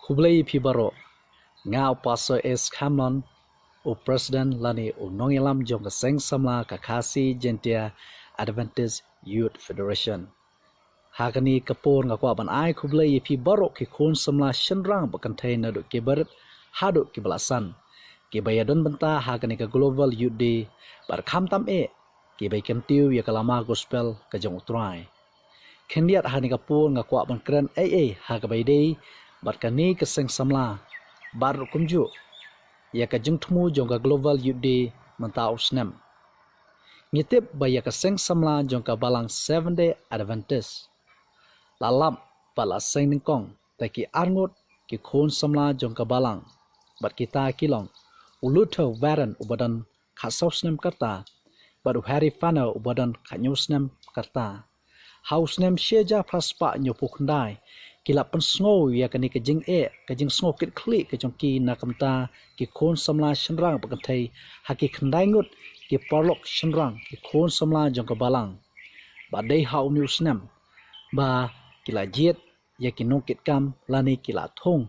Kublai pi baro ngau pastor es Cameron o president lani o nongilam jong ka seng samla ka kasi jentia Adventist Youth Federation. Hakani kapur nga kwa ban ai kublai pi baro ki khon samla shenrang bakantai na do ki barat hadu ki belasan. Ki bayadon benta hakani ka Global Youth Day bar kham tam e ki bay kentiu ya kalama gospel ka jong utrai. Kendiat hakani kapur nga kwa ban kren ha ka bay day bar kani ka seng samla bar kumju ya ka jeng tmu jong ka Global Youth Day menta usnem. Ngitip bay ya ka seng samla jong ka balang 7-day Adventist. Lalap pala seng ningkong taki arngut ki khon samla jong ka balang bat kita kilong uluto varan ubadan khasosnem karta bat uhari fana ubadan khanyusnem karta hausnem sheja praspa nyopukndai kila pensngo ya kani ka jing sngo kit kli ka jong ki na kamta ki khon samla shenrang bakantai haki khandai ngut ki parlok shenrang ki khon samla jong ka balang ba dei hau newsnem ba kila jet ya kinongkit kam lani kila thong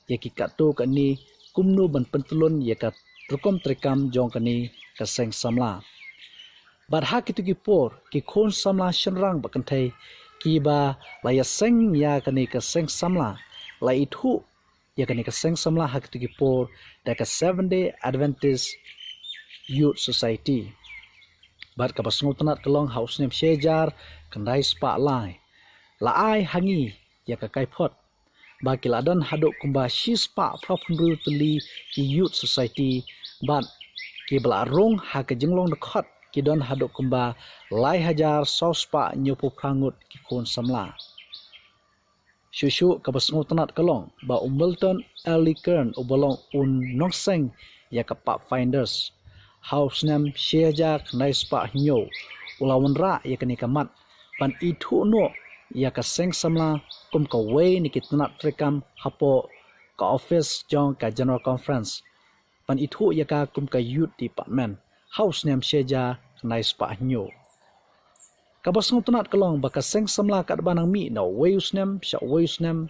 ya ki kato kani kumnu ban pentulun ya ka trukom trekam jong kani ka seng samla bar ha kitu ki por ki khon samla shenrang bakantai ki ba la ya seng ya kani ka seng samla la ithu ya kani ka seng samla ha kitu ki por da ka 7-day Adventist Youth Society bar ka basngotanat kalong house nem shejar kandai spa lai la ai hangi ya ka kaipot ba kiladan hadok kumba shispa propunru tuli ki Youth Society ban ki bala rong ha ka jinglong de khot ki don hadok kumba lai hajar sospa nyopu prangut ki khon samla shushu ka basngotanat kalong ba Milton Early Kern ubolong un nokseng ya ka pa finders house nem sheja knai spa nyo ulawan ra ya kani kamat pan itu no ya ka seng samla kum ka way ni kitnat trekam hapo ka office jong ka general conference pan itu ya ka kum ka youth department house nem sheja nice pa nyo ka basong tunat kalong ba ka seng samla ka banang mi na wayus nem sha wayus nem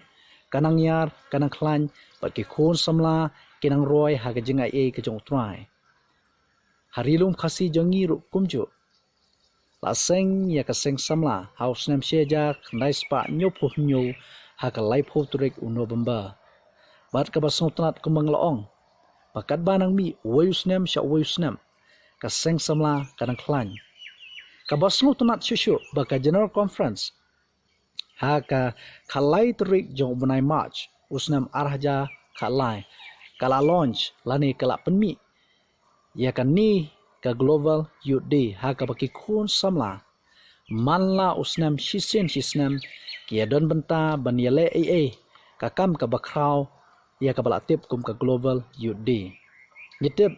kanang yar kanang klan ba ki khon samla kinang roy ha ka jingai e ka jong trai harilum khasi jongi ru kumju la seng ya ka seng samla house nem sheja khnai spa nyo phu nyo ha ka lai phu turek u November bat ka basong tunat kumang laong pakat banang mi wayus nem sha wayus nem ka seng samla kanang klan ka basong tunat shushu ba ka general conference ha ka khalai turik jong bunai march usnam arhaja khalai kala launch lani kala penmi ya kan ni ka Global Youth Day ha ka baki khon samla manla usnam shisnem ki don benta banyale ka kam ka bakraw ya ka bala tip kum ka Global Youth Day nitip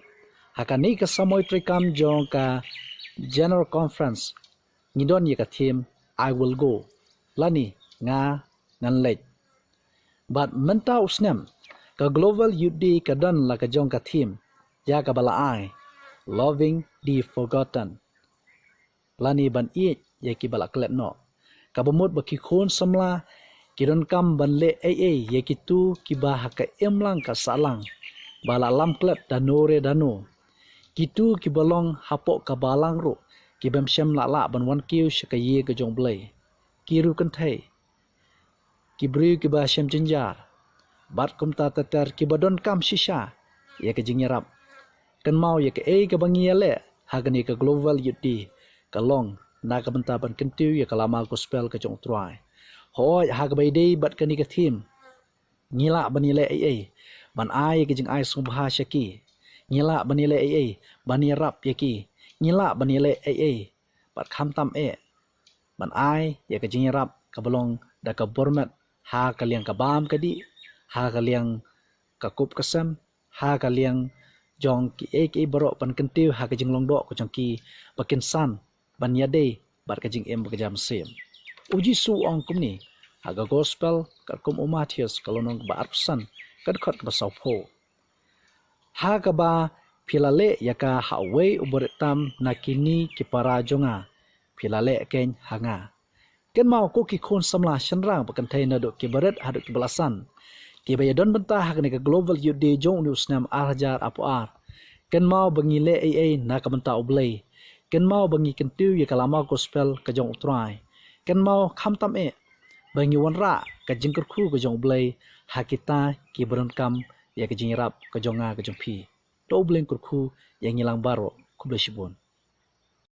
ha ka ni ka samoy trikam jong ka general conference ngidon ya ka theme I will go lani nga ngan lech but menta usnam ka Global Youth Day ka don la ka jong ka theme ya ka bala ai loving the forgotten lani ban i ya ki bala klet no ka bamut ba ki khon samla ki don kam ban le ya ki tu ki ba ha ka emlang ka salang bala lam klet danore dano ki tu ki balong hapo ka balang ro ki bam shem la ban wan kiu shaka ye ka jong blai ki ru kan thai ki bri ki ba shem jinjar bat kum ta tatar ki badon kam shisha ya ka jingyarap kan mau ya ke ka bangiale hagani ka Global Youth Day ka long na ka bantaban kentiu ya kalama gospel ka jong trai hoi hag bai day bat kani ka theme ngila banile ban ai ka jing ai subha shaki ngila banile bani rap yaki ngila banile bat kham tam ban ai ya ka jing rap ka bolong da ka bormat ha ka liang ka bam ka di ha ka liang ka kup kasam ha ka liang jong ki baro pan kentiu ha ka jing long do ko jong ki bakin san ban yade bar ka jing ba ka jam sem uji su ong kum ni ha ga gospel ka kum Matthews kalonong ba arsan kad khot ba saupo ha ka ba pilale ya ka hawe uberetam nakini ki para jonga pilale ken hanga ken mau ko ki khon samla shenrang bakan thai na do ki baret ha do ki balasan Kibaya don bentah kini ke Global Youth Day jong ni usnam arjar apo ar. Ken mau bangi le AA na ka bentah oblay. Ken mau bangi kentiu ya kalama gospel ka jong utrai. Ken mau khamtam bangi wanra ka jingkurku ka jong oblay hakita ki berenkam ya ka jingrap ka jonga ka jong pi. To obleng kurku yang ngilang baro kublesibun.